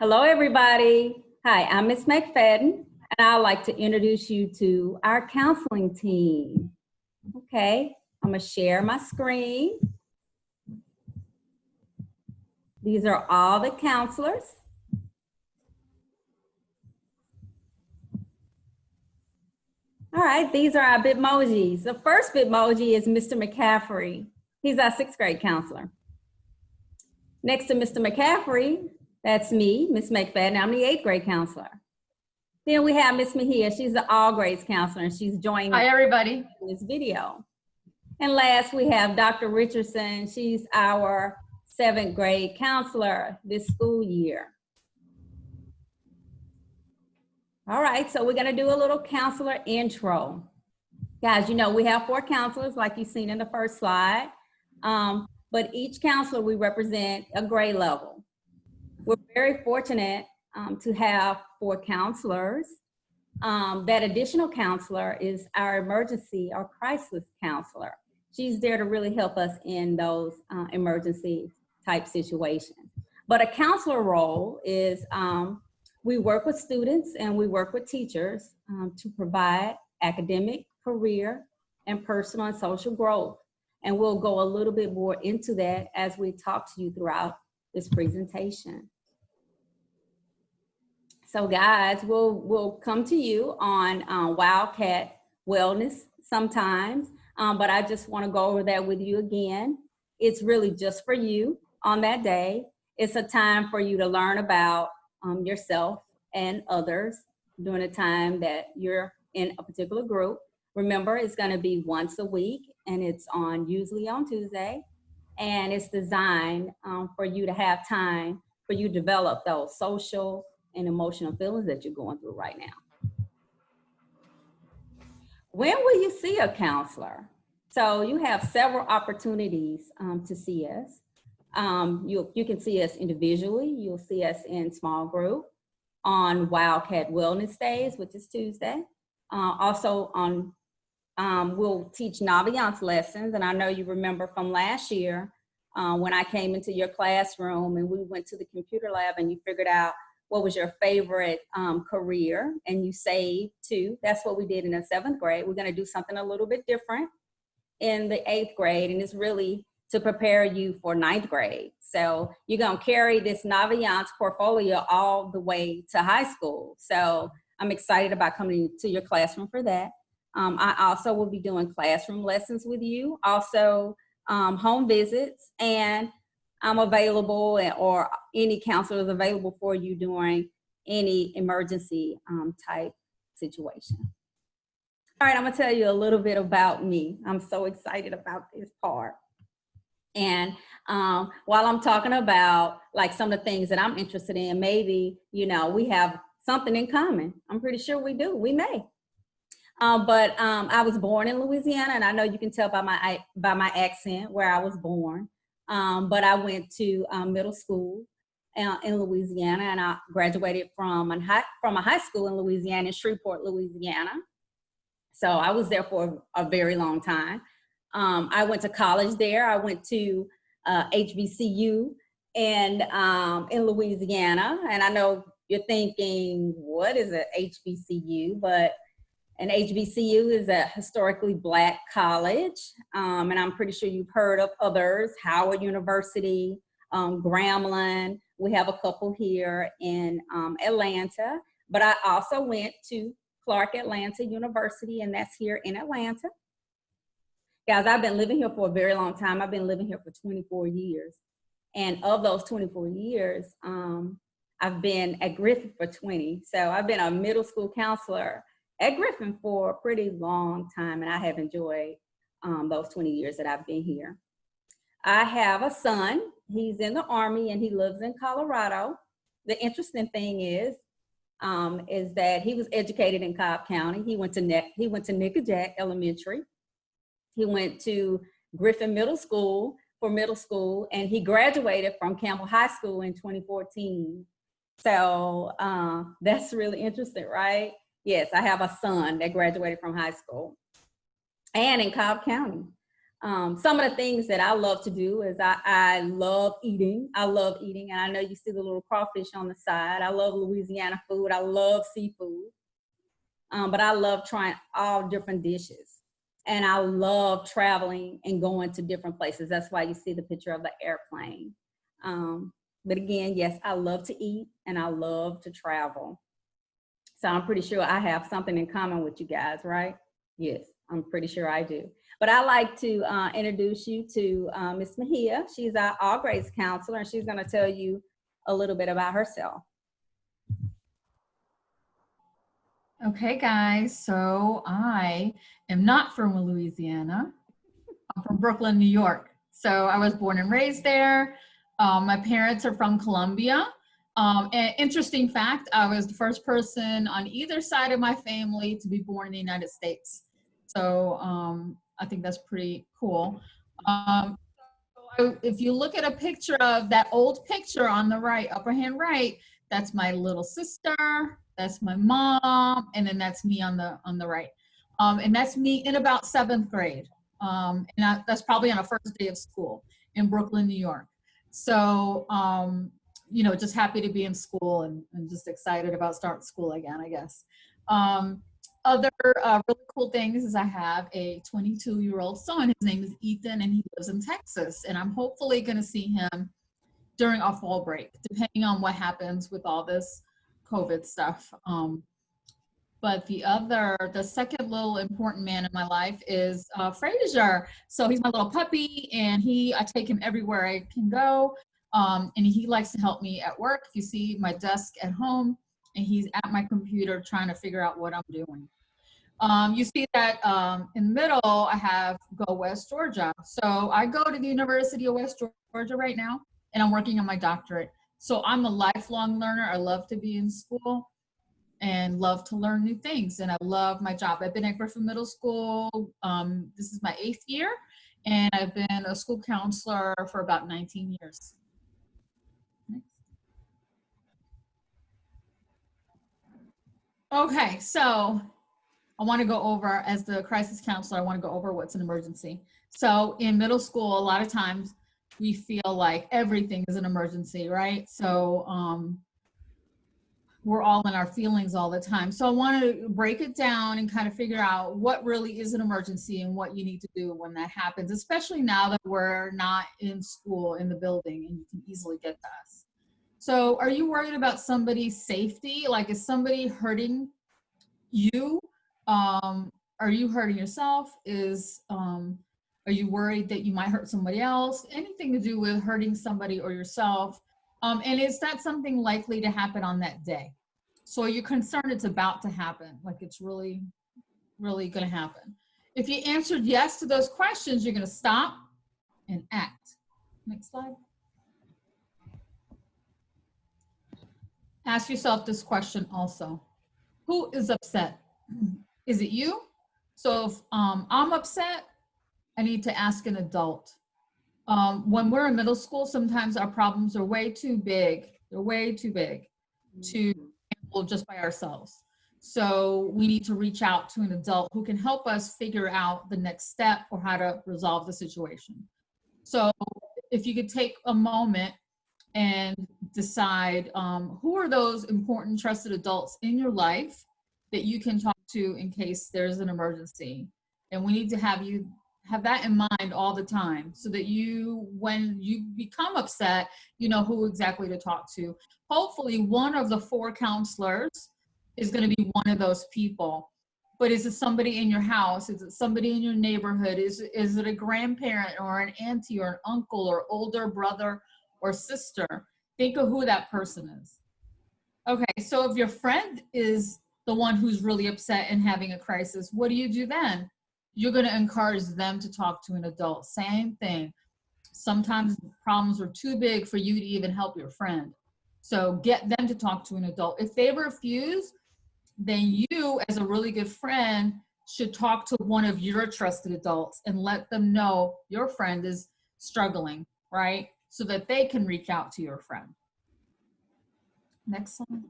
Hello, everybody. Hi, I'm Ms. McFadden, and I'd like to introduce you to our counseling team. Okay, I'm gonna share my screen. These are all the counselors. All right, these are our Bitmojis. The first Bitmoji is Mr. McCaffrey. He's our 6th grade counselor. Next to Mr. McCaffrey, that's me, Ms. McFadden. I'm the 8th grade counselor. Then we have Ms. Mejia. She's the all grades counselor, and she's joining Hi, everybody. in this video. And last, we have Dr. Richardson. She's our 7th grade counselor this school year. All right, so we're gonna do a little counselor intro. Guys, you know, we have 4 counselors like you've seen in the first slide, but each counselor, we represent a grade level. We're very fortunate to have 4 counselors. That additional counselor is our emergency or crisis counselor. She's there to really help us in those emergency type situations. But a counselor role is we work with students and we work with teachers to provide academic, career, and personal and social growth. And we'll go a little bit more into that as we talk to you throughout this presentation. So guys, we'll come to you on Wildcat Wellness sometimes, but I just want to go over that with you again. It's really just for you on that day. It's a time for you to learn about yourself and others during the time that you're in a particular group. Remember, it's going to be once a week, and it's usually on Tuesday, and it's designed for you to have time for you to develop those social and emotional feelings that you're going through right now. When will you see a counselor? So you have several opportunities to see us. You can see us individually. You'll see us in small group on Wildcat Wellness Days, which is Tuesday. Also on, we'll teach Naviance lessons. And I know you remember from last year when I came into your classroom and we went to the computer lab and you figured out what was your favorite career, and you saved 2. That's what we did in the 7th grade. We're gonna do something a little bit different in the 8th grade, and it's really to prepare you for 9th grade. So you're gonna carry this Naviance portfolio all the way to high school. So I'm excited about coming to your classroom for that. I also will be doing classroom lessons with you, also home visits, and I'm available, or any counselor is available for you during any emergency type situation. All right, I'm gonna tell you a little bit about me. I'm so excited about this part. And while I'm talking about like some of the things that I'm interested in, maybe, you know, we have something in common. I'm pretty sure we do, we may. But I was born in Louisiana, and I know you can tell by my accent where I was born. But I went to middle school in Louisiana, and I graduated from a high school in Louisiana, in Shreveport, Louisiana. So I was there for a very long time. I went to college there. I went to HBCU in Louisiana, and I know you're thinking, what is an HBCU? But an HBCU is a historically Black college, and I'm pretty sure you've heard of others, Howard University, Grambling. We have a couple here in Atlanta, but I also went to Clark Atlanta University, and that's here in Atlanta. Guys, I've been living here for a very long time. I've been living here for 24 years, and of those 24 years, I've been at Griffin for 20. So I've been a middle school counselor at Griffin for a pretty long time, and I have enjoyed those 20 years that I've been here. I have a son. He's in the Army, and he lives in Colorado. The interesting thing is that he was educated in Cobb County. He went to Nickajack Elementary. He went to Griffin Middle School for middle school, and he graduated from Campbell High School in 2014. So that's really interesting, right? Yes, I have a son that graduated from high school and in Cobb County. Some of the things that I love to do is I love eating. I love eating. And I know you see the little crawfish on the side. I love Louisiana food. I love seafood. But I love trying all different dishes. And I love traveling and going to different places. That's why you see the picture of the airplane. But again, yes, I love to eat and I love to travel. So I'm pretty sure I have something in common with you guys, right? Yes, I'm pretty sure I do. But I'd like to introduce you to Ms. Mejia. She's our all grades counselor, and she's going to tell you a little bit about herself. Okay, guys, so I am not from Louisiana. I'm from Brooklyn, New York. So I was born and raised there. My parents are from Colombia. And interesting fact, I was the first person on either side of my family to be born in the United States. So I think that's pretty cool. If you look at a picture of that old picture on the right, upper hand right, that's my little sister, that's my mom, and then that's me on the right. And that's me in about 7th grade. That's probably on a first day of school in Brooklyn, New York. So, you know, just happy to be in school and just excited about starting school again, I guess. Other really cool things is I have a 22-year-old son. His name is Ethan, and he lives in Texas. And I'm hopefully going to see him during our fall break, depending on what happens with all this COVID stuff. But the second little important man in my life is Frazier. So he's my little puppy, and I take him everywhere I can go. And he likes to help me at work. If you see my desk at home, and he's at my computer trying to figure out what I'm doing. You see that in the middle, I have Go West Georgia. So I go to the University of West Georgia right now, and I'm working on my doctorate. So I'm a lifelong learner. I love to be in school and love to learn new things. And I love my job. I've been at Griffin Middle School. This is my 8th year, and I've been a school counselor for about 19 years. Okay, so I want to go over, as the crisis counselor, I want to go over what's an emergency. So in middle school, a lot of times we feel like everything is an emergency, right? So we're all in our feelings all the time. So I want to break it down and kind of figure out what really is an emergency and what you need to do when that happens, especially now that we're not in school, in the building, and you can easily get to us. So are you worried about somebody's safety? Like, is somebody hurting you? Are you hurting yourself? Are you worried that you might hurt somebody else? Anything to do with hurting somebody or yourself? And is that something likely to happen on that day? So you're concerned it's about to happen, like it's really, really going to happen. If you answered yes to those questions, you're going to stop and act. Next slide. Ask yourself this question also. Who is upset? Is it you? So if I'm upset, I need to ask an adult. When we're in middle school, sometimes our problems are way too big. They're way too big to handle just by ourselves. So we need to reach out to an adult who can help us figure out the next step or how to resolve the situation. So if you could take a moment and decide who are those important trusted adults in your life that you can talk to in case there's an emergency. And we need to have you have that in mind all the time so that when you become upset, you know who exactly to talk to. Hopefully one of the 4 counselors is going to be one of those people. But is it somebody in your house? Is it somebody in your neighborhood? Is it a grandparent or an auntie or an uncle or older brother or sister? Think of who that person is. Okay, so if your friend is the one who's really upset and having a crisis, what do you do then? You're going to encourage them to talk to an adult. Same thing. Sometimes problems are too big for you to even help your friend. So get them to talk to an adult. If they refuse, then you, as a really good friend, should talk to one of your trusted adults and let them know your friend is struggling, right? So that they can reach out to your friend. Next slide.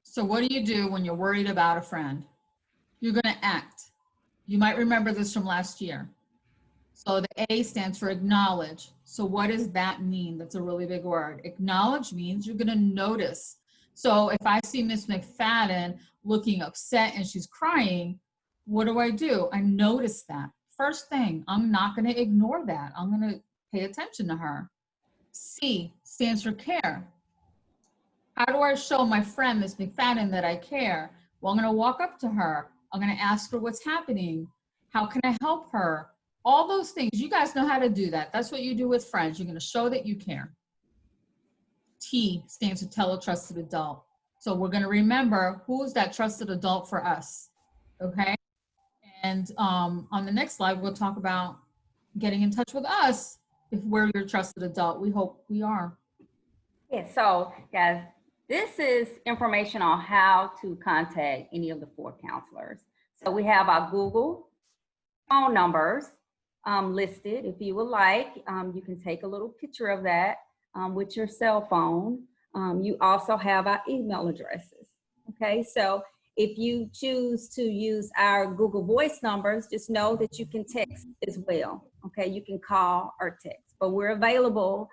So what do you do when you're worried about a friend? You're going to act. You might remember this from last year. So the A stands for acknowledge. So what does that mean? That's a really big word. Acknowledge means you're going to notice. So if I see Miss McFadden looking upset and she's crying, what do? I notice that. First thing, I'm not going to ignore that. I'm going to pay attention to her. C stands for care. How do I show my friend, Miss McFadden, that I care? Well, I'm going to walk up to her. I'm going to ask her what's happening. How can I help her? All those things. You guys know how to do that. That's what you do with friends. You're going to show that you care. T stands for tell a trusted adult. So we're going to remember who's that trusted adult for us. Okay. And on the next slide, we'll talk about getting in touch with us if we're your trusted adult. We hope we are. Yeah, so guys, this is information on how to contact any of the 4 counselors. So we have our Google phone numbers listed. If you would like, you can take a little picture of that with your cell phone. You also have our email addresses. Okay, so if you choose to use our Google Voice numbers, just know that you can text as well. Okay, you can call or text, but we're available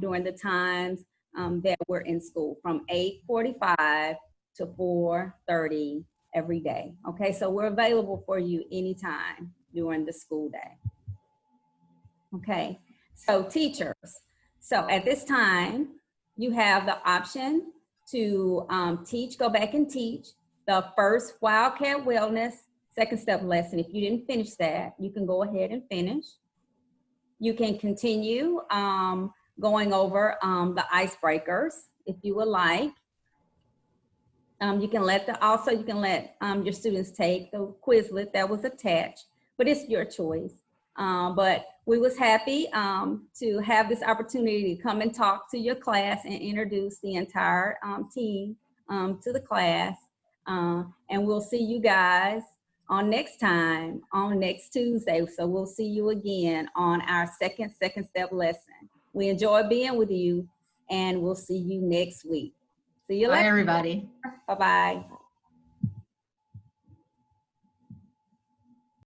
during the times that we're in school from 8:45 to 4:30 every day. Okay, so we're available for you anytime during the school day. Okay, so teachers, so at this time, you have the option to go back and teach the first Wildcat Wellness second step lesson. If you didn't finish that, you can go ahead and finish. You can continue going over the icebreakers if you would like. You can let your students take the Quizlet that was attached, but it's your choice. But we was happy to have this opportunity to come and talk to your class and introduce the entire team to the class. And we'll see you guys on next Tuesday. So we'll see you again on our second step lesson. We enjoy being with you, and we'll see you next week. See you later. Bye, everybody. Bye-bye.